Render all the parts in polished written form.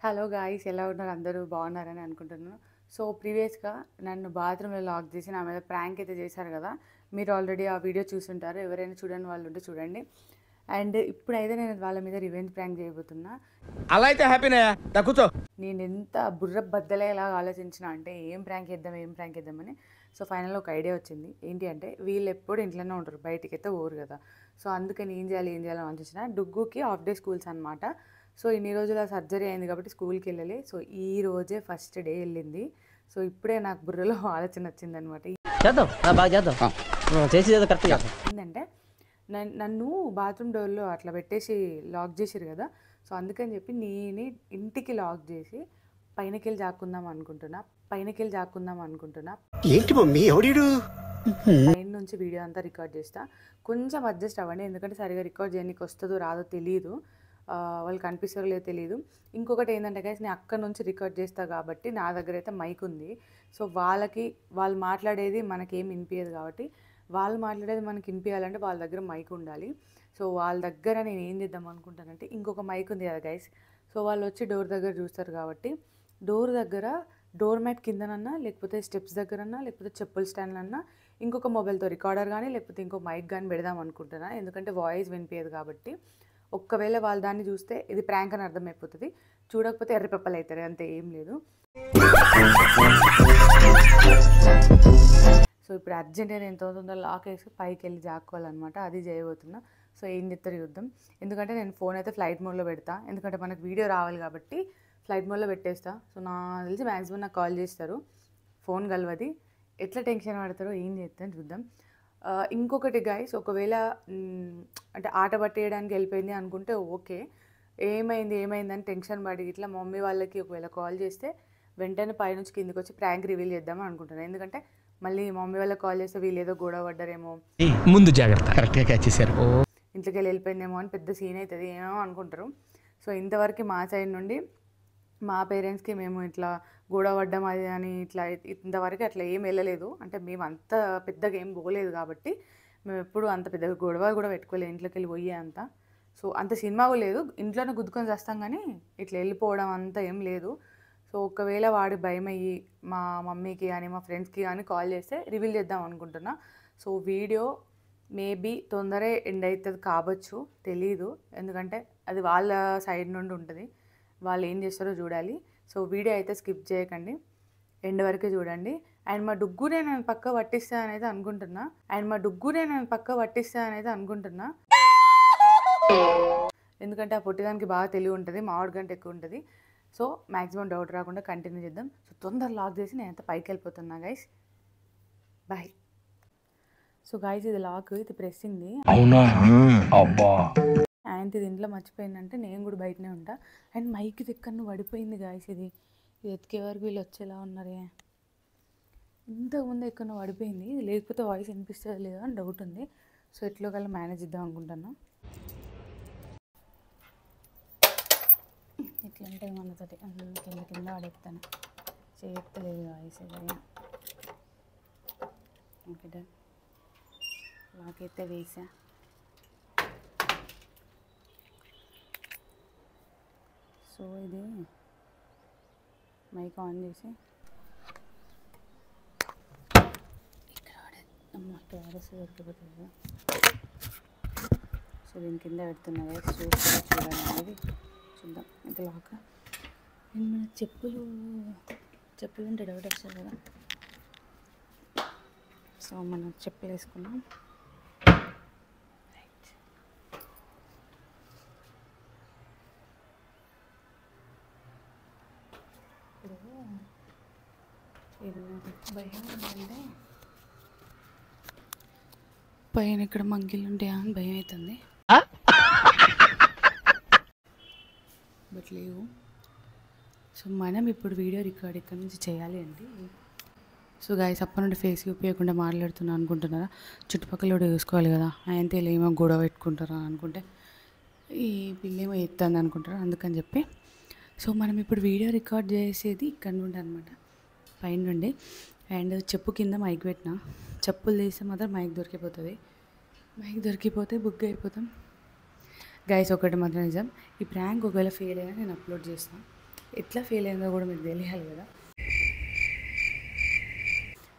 Hello guys, ఎలా ఉన్నారు? అందరూ బాగున్నారని అనుకుంటున్నాను. సో ప్రీవియస్గా నన్ను బాత్రూంలో లాక్ చేసి నా మీద ప్రాంక్ అయితే చేశారు కదా. మీరు ఆల్రెడీ ఆ వీడియో చూసుంటారు. ఎవరైనా చూడని వాళ్ళు ఉంటే చూడండి. అండ్ ఇప్పుడైతే నేను వాళ్ళ మీద రివెంజ్ ప్రాంక్ చేయబోతున్నా. అలా అయితే హ్యాపీనే కూర్చో. నేను ఎంత బుర్ర బద్దలేలాగా ఆలోచించిన అంటే ఏం ప్రాంక్ చేద్దామని. సో ఫైనల్గా ఒక ఐడియా వచ్చింది. ఏంటి అంటే వీళ్ళు ఎప్పుడు ఇంట్లోనే ఉంటారు, బయటికి అయితే పోరు కదా. సో అందుకని ఏం చేయాలి ఆలోచించిన. డుగ్గుకి హాఫ్ డే స్కూల్స్ అనమాట. సో ఇన్ని రోజులు సర్జరీ అయింది కాబట్టి స్కూల్కి వెళ్ళాలి. సో ఈ రోజే ఫస్ట్ డే వెళ్ళింది. సో ఇప్పుడే నాకు బుర్రలో ఆలోచన వచ్చిందనమాట. ఏంటంటే నన్ను బాత్రూమ్ డోర్లో అట్లా పెట్టేసి లాక్ చేసారు కదా. సో అందుకని చెప్పి నేనే ఇంటికి లాక్ చేసి పైనకి వెళ్ళి జాక్కుందాం అనుకుంటున్నా. ఏంటి మమ్మీ ఎవడీడు? పైన నుంచి వీడియో అంతా రికార్డ్ చేస్తా. కొంచెం అడ్జస్ట్ అవ్వండి, ఎందుకంటే సరిగా రికార్డ్ చేయడానికి వస్తుందో రాదో తెలియదు. వాళ్ళు కనిపిస్తారో లేదో తెలియదు. ఇంకొకటి ఏంటంటే గైస్, నేను అక్కడ నుంచి రికార్డ్ చేస్తా కాబట్టి నా దగ్గర అయితే మైక్ ఉంది. సో వాళ్ళు మాట్లాడేది మనకేం వినిపించదు కాబట్టి వాళ్ళు మాట్లాడేది మనకి వినిపించాలంటే వాళ్ళ దగ్గర మైక్ ఉండాలి. సో వాళ్ళ దగ్గర నేను ఏం చేద్దాం అనుకుంటానంటే, ఇంకొక మైక్ ఉంది కదా గైస్. సో వాళ్ళు వచ్చి డోర్ దగ్గర చూస్తారు కాబట్టి డోర్ దగ్గర డోర్ మ్యాట్ కిందనన్నా, లేకపోతే స్టెప్స్ దగ్గరన్నా, లేకపోతే చెప్పుల స్టాండ్ అన్నా ఇంకొక మొబైల్తో రికార్డర్ కానీ లేకపోతే ఇంకో మైక్ కానీ పెడదాం అనుకుంటున్నా. ఎందుకంటే వాయిస్ వినిపించదు కాబట్టి. ఒక్కవేళ వాళ్ళు దాన్ని చూస్తే ఇది ప్రాంక్ అని అర్థమైపోతుంది, చూడకపోతే ఎర్రపెప్పలు అవుతారు, అంతే, ఏం లేదు. సో ఇప్పుడు అర్జెంట్గా నేను తొందరగా లాక్ వేసి పైకి వెళ్ళి జాక్కోవాలన్నమాట. అది చేయబోతున్నా. సో ఏం చెప్తారు చూద్దాం. ఎందుకంటే నేను ఫోన్ అయితే ఫ్లైట్ మోడ్లో పెడతా, ఎందుకంటే మనకు వీడియో రావాలి కాబట్టి ఫ్లైట్ మోడ్లో పెట్టేస్తా. సో నాకు తెలిసి మ్యాక్సిమం నాకు కాల్ చేస్తారు, ఫోన్ కలవది. ఎట్లా టెన్షన్ పడతారో ఏం చేస్తాను చూద్దాం. ఇంకొకటి గైస్, ఒకవేళ అంటే ఆట పట్టేయడానికి వెళ్ళిపోయింది అనుకుంటే ఓకే, ఏమైందని టెన్షన్ పడి ఇట్లా మమ్మీ వాళ్ళకి ఒకవేళ కాల్ చేస్తే వెంటనే పైనుంచి కిందికి వచ్చి ప్రాంక్ రివీల్ చేద్దామని అనుకుంటున్నాను. ఎందుకంటే మళ్ళీ మమ్మీ వాళ్ళకి కాల్ చేస్తే వీళ్ళు ఏదో గొడవ పడ్డారేమో, ముందు జాగ్రత్త, కరెక్ట్గా క్యాచ్ చేశారు, ఇంట్లోకి వెళ్ళిపోయిందేమో అని పెద్ద సీన్ అవుతుంది, ఏమో అనుకుంటారు. సో ఇంతవరకు మా సైడ్ నుండి మా పేరెంట్స్కి మేము ఇట్లా గొడవ పడ్డం అది అని ఇట్లా ఇంతవరకు అట్లా ఏం వెళ్ళలేదు. అంటే మేము అంత పెద్దగా ఏం పోలేదు కాబట్టి మేము ఎప్పుడు అంత పెద్దగా గొడవ కూడా పెట్టుకోలేదు ఇంట్లోకి వెళ్ళి పోయే అంత. సో అంత సినిమా కూడా లేదు, ఇంట్లోనే గుద్దుకొని చేస్తాం కానీ ఇట్లా వెళ్ళిపోవడం అంతా ఏం లేదు. సో ఒకవేళ వాడి భయం అయ్యి మా మమ్మీకి కానీ మా ఫ్రెండ్స్కి కానీ కాల్ చేస్తే రివీల్ చేద్దాం అనుకుంటున్నా. సో వీడియో మేబీ తొందరే ఎండ్ అవుతుంది కావచ్చు, తెలీదు, ఎందుకంటే అది వాళ్ళ సైడ్ నుండి ఉంటుంది, వాళ్ళు ఏం చేస్తారో చూడాలి. సో వీడియో అయితే స్కిప్ చేయకండి, ఎండ్ వరకే చూడండి. అండ్ మా డుగ్గునే నేను పక్క పట్టిస్తా అనేది అనుకుంటున్నా. ఎందుకంటే ఆ పొట్టిదానికి బాగా తెలివి ఉంటుంది, మామిడి గంట ఎక్కువ ఉంటుంది. సో మ్యాక్సిమం డౌట్ రాకుండా కంటిన్యూ చేద్దాం. సో తొందర లాక్ చేసి నేను అంత పైకి వెళ్ళిపోతున్నా గైస్, బాయ్. సో గైస్ ఇది లాక్, ఇది ప్రెస్సింది. అవునా? అబ్బా, అండ్ ఇది ఇంట్లో మర్చిపోయిందంటే నేను కూడా బయటనే ఉంటా. అండ్ మైక్ ఎక్కడ పడిపోయింది గాయస్, ఇది ఎతికే వరకు వీళ్ళు వచ్చేలా ఉన్నారే. ఇంతకుముందు ఎక్కడ పడిపోయింది, ఇది లేకపోతే వాయిస్ వినిపిస్తుంది లేదా అని డౌట్ ఉంది. సో ఎట్లో కల్లా మేనేజ్ ఇద్దాం అనుకుంటున్నా. ఇట్లా అంటే మనతోటి కింద పడేస్తాను, చేయలేదు వాయిస్ ఏదైనా. ఓకే డన్, లాక్ అయితే వేసా. సో ఇది మైక్ ఆన్ చేసి ఇక్కడ వాడేసి దొరికిపోతుంది. సో దీని కింద పెడుతున్నా చూడండి అనేది, చూద్దాం ఇది లాక్. అండ్ మన చెప్పులు ఉంటే డౌట్ వస్తుంది కదా. సో మనం చెప్పులు వేసుకున్నాం. ఇది భయం ఏంటంటే పైన ఇక్కడ మంకీలు ఉంటాయా అని భయం అవుతుంది, బట్ లేవు. సో మనం ఇప్పుడు వీడియో రికార్డ్ ఇక్కడ నుంచి చేయాలి అండి. సో గాయస్ అప్పటి నుండి ఫేస్ చూపించకుండా మాట్లాడుతున్నాను అనుకుంటున్నారా, చుట్టుపక్కల కూడా చూసుకోవాలి కదా, ఆయనతో ఏమో గొడవ పెట్టుకుంటారా అనుకుంటే ఈ పిల్లేమో ఎత్తుంది అనుకుంటారా, అందుకని చెప్పి. సో మనం ఇప్పుడు వీడియో రికార్డ్ చేసేది ఇక్కడ నుండి అనమాట, పైన నుండి. అండ్ చెప్పు కింద మైక్ పెట్టిన, చెప్పులు తీస్తే మాత్రం మైక్ దొరికిపోతే బుక్ అయిపోతాం. గైస్ ఒకటి మాత్రం నిజం, ఈ ప్రాంక్ ఒకవేళ ఫెయిల్ అయినా నేను అప్లోడ్ చేస్తాను, ఎట్లా ఫీల్ అయిందో కూడా మీకు తెలియాలి కదా.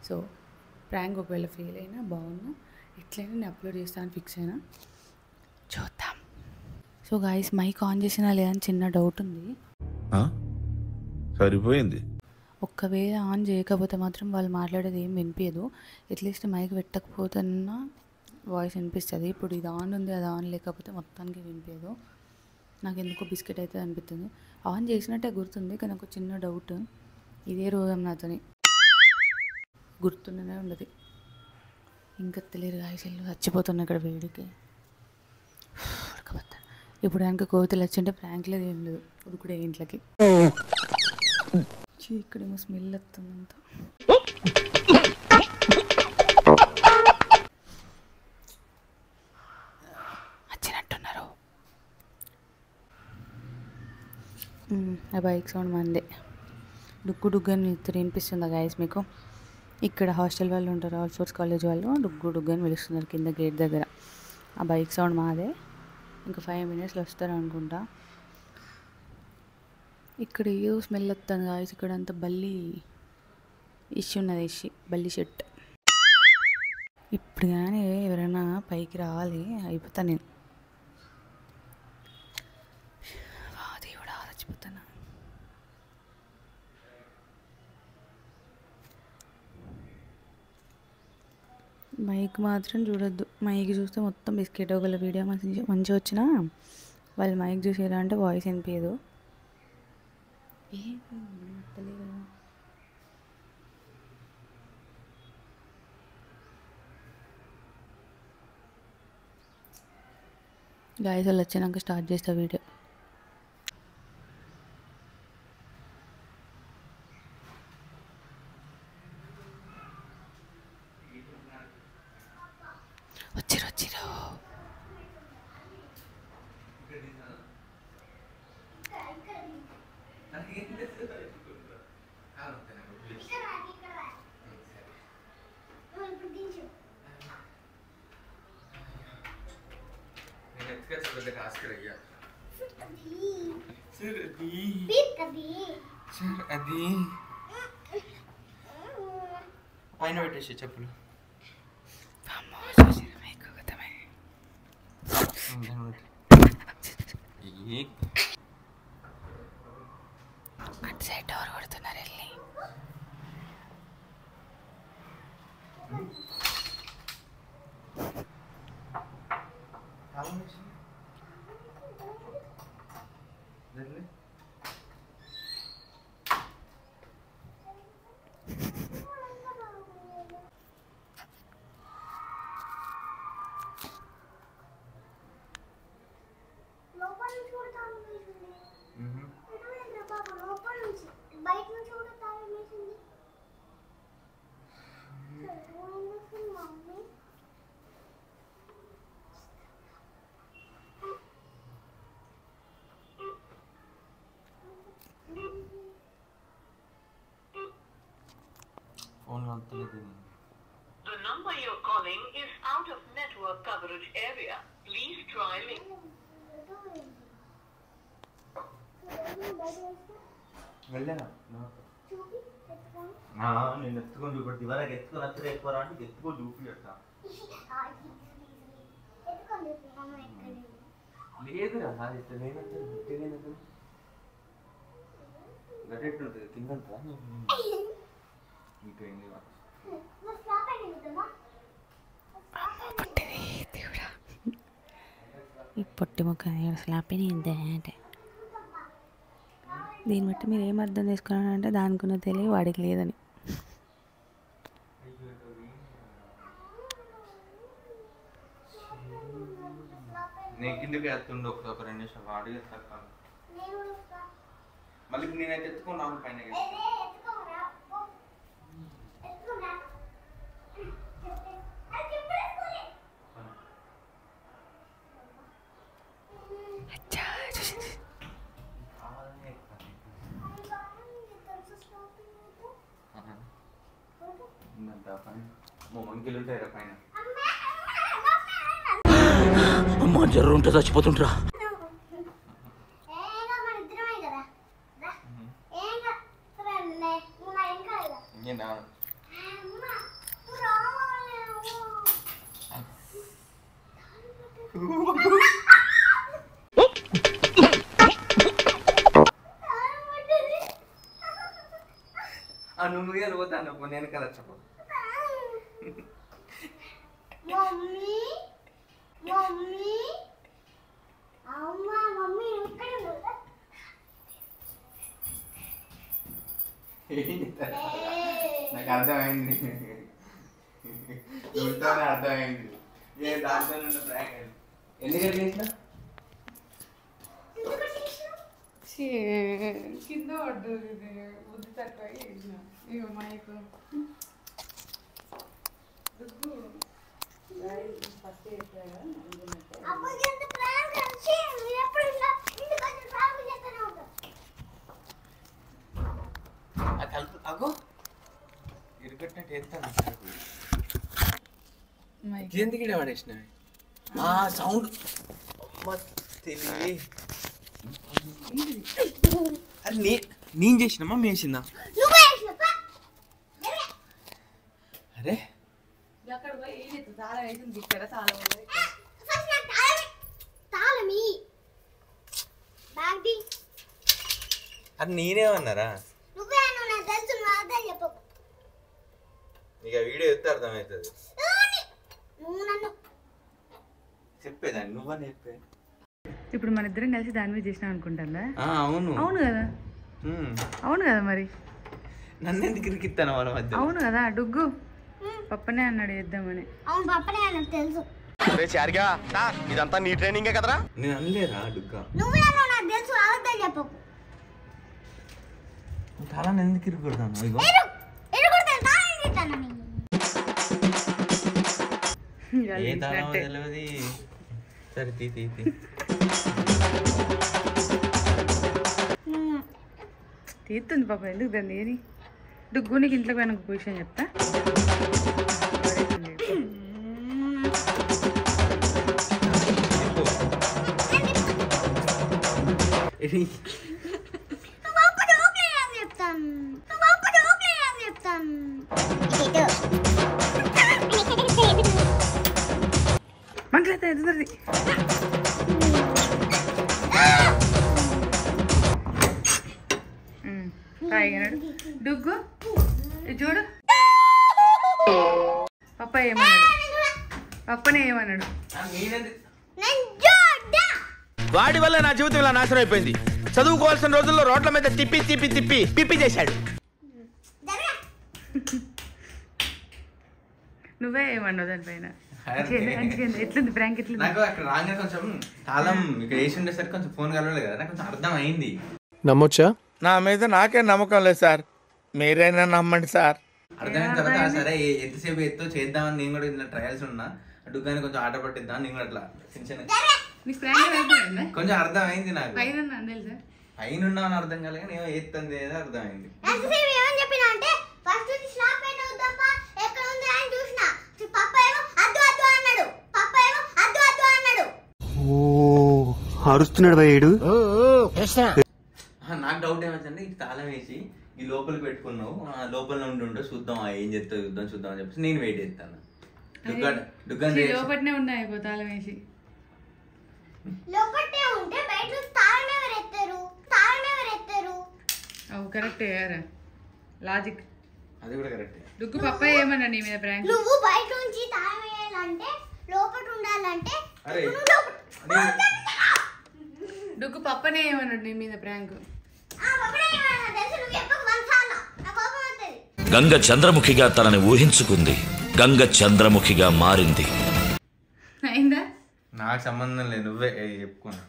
సో ప్రాంక్ ఒకవేళ ఫెయిల్ అయినా బాగున్నా ఎట్లయినా నేను అప్లోడ్ చేస్తాను ఫిక్స్ అయినా. చూద్దాం. సో గాయస్ మైక్ ఆన్ చేసినా లేదని చిన్న డౌట్ ఉంది. సరిపోయింది. ఒక్కవేళ ఆన్ చేయకపోతే మాత్రం వాళ్ళు మాట్లాడేది ఏం వినిపించదు. అట్లీస్ట్ మైక్ పెట్టకపోతున్నా వాయిస్ వినిపిస్తుంది. ఇప్పుడు ఇది ఆన్ ఉంది, అది ఆన్ లేకపోతే మొత్తానికి వినిపించదు. నాకు ఎందుకో బిస్కెట్ అయితే అనిపిస్తుంది. ఆన్ చేసినట్టే గుర్తుంది కానీ ఒక చిన్న డౌట్. ఇదే రోజు నాతోని గుర్తుండనే ఉండదు. ఇంకా తెలియదు గాయసలు చచ్చిపోతున్నా ఇక్కడ వేడికి. ఉడకపోతా. ఇప్పుడు కనుక కోతులు వచ్చింటే ప్రాంక్ లేదు ఏం లేదు, ఉడుకుడే ఇంట్లోకి. ఇక్కడేమో స్మెల్ వస్తుందంత. వచ్చినట్టున్నారు. ఆ బైక్ సౌండ్ మందే. డుగ్గు డుగ్గు అని వినిపిస్తుందా గాయస్ మీకు? ఇక్కడ హాస్టల్ వాళ్ళు ఉంటారు, ఆల్ సోర్స్ కాలేజ్ వాళ్ళు డుగ్గు డుగ్గు అని పిలుస్తున్నారు కింద గేట్ దగ్గర. ఆ బైక్ సౌండ్ మాదే. ఇంకా 5 minutesలో వస్తారు అనుకుంటా. ఇక్కడ ఏదో స్మెల్ వస్తుంది గాయస్. ఇక్కడ అంతా బల్లి ఇష్యూ ఉన్నది, బల్లి షెట్. ఇప్పుడు కానీ ఎవరైనా పైకి రావాలి, అయిపోతా నేను. దేవుడా చచ్చిపోతాను. మైక్ మాత్రం చూడొద్దు. మైక్ చూస్తే మొత్తం బిస్కెట్. ఒకవేళ వీడియో మంచిగా వచ్చినా వాళ్ళు మైక్ చూసేలా అంటే వాయిస్ వినిపించదు. తెలియదు. గాయస్ వాళ్ళు వచ్చినాక స్టార్ట్ చేస్తా వీడియో. వచ్చిరు. అది పైన పెట్టేసి చెప్పులు. అటు సైడ్ డోర్ కొడుతున్నారు వెళ్ళి. The number you're calling is out of network coverage area. Please try later. వెళ్ళానా నేను ఎత్తుకొని చూపెట్టి ఇవరకు ఎత్తుకొని వస్తే ఎక్కువ అంటే ఎత్తుకొని చూపియట. లేదురా ఇట్లా లేనంటే లేనట్టు గట్టెట్టు ఉంటుంది కింద ఈ పొట్టి మొక్క స్లాపిని ఇంతే అంటే దీన్ని బట్టి మీరు ఏం అర్థం చేసుకున్నారంటే దానికున్న తెలివి వాడికి లేదని. నేను కిందకి ఎత్తుండే ఒక 2 నిమిషాలు వాడిగా తక్కువ. మళ్ళీ నేనైతే ఎత్తుకున్నాను పైన. మంకిలుంటాయి పైన. అమ్మా జర్ర ఉంటే చచ్చిపోతుంటరా. నేను రాను. నువ్వు వెళ్ళిపోతాను నేను కదా చెప్పు. నాకు అర్థమైంది, అర్థమైంది. దాంట్లో ఎన్ని గంటలు వేసినా కింద పడ్డది బుద్ధి తక్కువ ఇక మైకు ఫస్ట్ అగో ఇరుకట్టినట్టు వేస్తాను. ఎందుకు ఇక్కడ పడేసినవి సౌండ్ తెలివి. అది నేను చేసినమ్మా మీ వేసిందా? అరే అక్కడ పోయి చాలా వేసింది ఇక్కడ చాలా అది నేనేమన్నారా? ఇక వీడియో ఎత్తే అర్థమవుతుంది. చెప్పేదాన్ని నువ్వని చెప్పే. ఇప్పుడు మన ఇద్దరం కలిసి దాని మీద చేసినాం అనుకుంటా. అవును అవును కదా, అవును కదా. మరి నన్ను ఎందుకు ఇరికిస్తాను వాళ్ళ మధ్య? అవును కదా. డుగ్గు పప్పనే అన్నాడు చేద్దామని. అవును పప్పనే అన్నాడు తెలుసు. ఇదంతా నీ ట్రైనింగే కదరా. నేను అనలేరా డుగ్గా? నువ్వే అన్నావు నాకు తెలుసు, అబద్ధం చెప్పకు. చాలా ఎందుకు ఇరుకుడతాను? ఇగో ఏ తాళం తెలియదు. సరే తీ తీస్తుంది పాప. ఎందుకు దాన్ని ఏది డుగ్గు నీకు ఇంట్లోకి పోయిన పొజిషన్ చెప్తా. మంటలైతే ఎదురుది. తాగినాడు డుగ్గు. చూడు పప్ప ఏమన్నాడు, పప్పనే ఏమన్నాడు. వాడి వల్ల నా జీవితం ఇలా నాశనం అయిపోయింది. చదువుకోవాల్సిన రోజుల్లో రోడ్ల మీద తిప్పి తిప్పి తిప్పి పిప్పి చేశాడు. నువ్వే ఏమన్నావు దానిపైన? ఎట్లుంది ప్రాంక్? ఎట్లుంది? నాకు అక్కడ రాగానే కొంచెం తాళం ఇక్కడ వేసి ఉండేసరికి కొంచెం ఫోన్ కలవలేదు కదా, నాకు కొంచెం అర్థం అయింది. నమ్మొచ్చా? నా మీద నాకే నమ్మకం లేదు సార్, మీరైనా నమ్మండి సార్. అర్థమైన తర్వాత సరే ఎంతసేపు ఎత్తో చేద్దామని నేను కూడా ఇలా ట్రయల్స్ ఉన్నా. డుగ్గాని కొంచెం ఆట పట్టిద్దాం నేను కూడా అట్లా చిన్న కొంచెం అర్థం అయింది. నాకు పైన ఉన్నామని అర్థం కాలే, నేను ఎత్తంది ఏదో అర్థమైంది. అరుస్తున్నాడు భయ్యుడు. నాకు డౌట్ ఏమైందంటే ఇది తాళం వేసి ఈ లోపలికి పెట్టుకున్నావు, లోపల ఉండి చూద్దాం ఏం చెప్తావు చూద్దాం అని చెప్పేసి నేను వెయిట్ చేస్తాను. లోపలనే ఉన్నాయి తాళం వేసి. కరెక్ట్ లాజిక్, అది కూడా కరెక్ట్. డుగ్గు పప్ప ఏమన్నా నీ మీద ప్రాంక్? నువ్వు బయట నుంచి తాళం వేయాలంటే లోపల ఉండాలంటే డుగ్గు పప్పనే ఏమన్నాడు నీ మీద ప్రాంక్? గంగ చంద్రముఖిగా తనని ఊహించుకుంది, గంగ చంద్రముఖిగా మారింది. అయిందా? నాకు సంబంధం లేదు, నువ్వే చెప్పుకున్నా.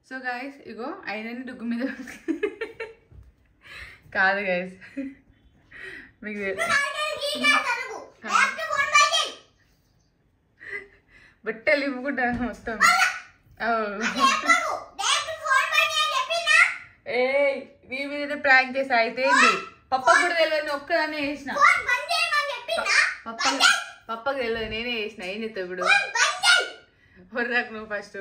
సో గైస్ ఇగో అయినని డుగ్గు మీద కాదు గైస్, మీకు బట్టలు ఇవ్వకుంటాను మొత్తం. ఏ నీ మీద ప్రాంక్ చేసి అయితే పప్ప కూడా తెలియదు, ఒక్కదాన్ని వేసిన. పప్పకి తెలియదు, నేనే వేసిన. ఏం చెప్తావు ఇప్పుడు? హొర్రాకు నువ్వు ఫస్ట్.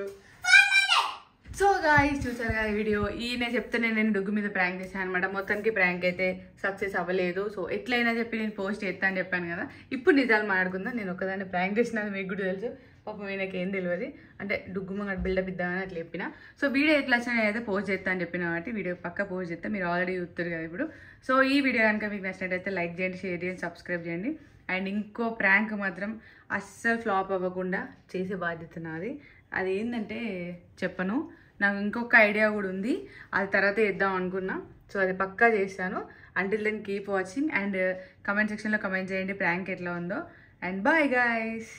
సో గాయ్స్ చూసారు కదా వీడియో. ఈయన చెప్తేనే నేను డుగ్గు మీద ప్రాంక్ చేశాను అనమాట. మొత్తానికి ప్రాంక్ అయితే సక్సెస్ అవ్వలేదు. సో ఎట్లయినా చెప్పి నేను పోస్ట్ చేస్తా అని చెప్పాను కదా. ఇప్పుడు నిజాలు మాట్లాడుకుందాం. నేను ఒకదాన్ని ప్రాంక్ చేసినాను, మీకు కూడా తెలుసు. పాపం ఈయనకి ఏం తెలియదు. అంటే డుగ్గు మంగ బిల్డప్ ఇద్దామని అట్లా చెప్పిన. సో వీడియో ఎట్లా వచ్చినా అయితే పోస్ట్ చేస్తా అని చెప్పిన కాబట్టి వీడియో పక్క పోస్ట్ చేస్తే మీరు ఆల్రెడీ చూస్తారు కదా ఇప్పుడు. సో ఈ వీడియో కనుక మీకు నచ్చినట్టయితే లైక్ చేయండి, షేర్ చేయండి, సబ్స్క్రైబ్ చేయండి. అండ్ ఇంకో ప్రాంక్ మాత్రం అస్సలు ఫ్లాప్ అవ్వకుండా చేసే బాధ్యత నాది. అది ఏంటంటే చెప్పను, నాకు ఇంకొక ఐడియా కూడా ఉంది. అది తర్వాత చేద్దాం అనుకున్నా. సో అది పక్కా చేస్తాను. Until then keep watching and comment సెక్షన్లో కమెంట్ చేయండి ప్రాంక్ ఎట్లా ఉందో. And bye guys.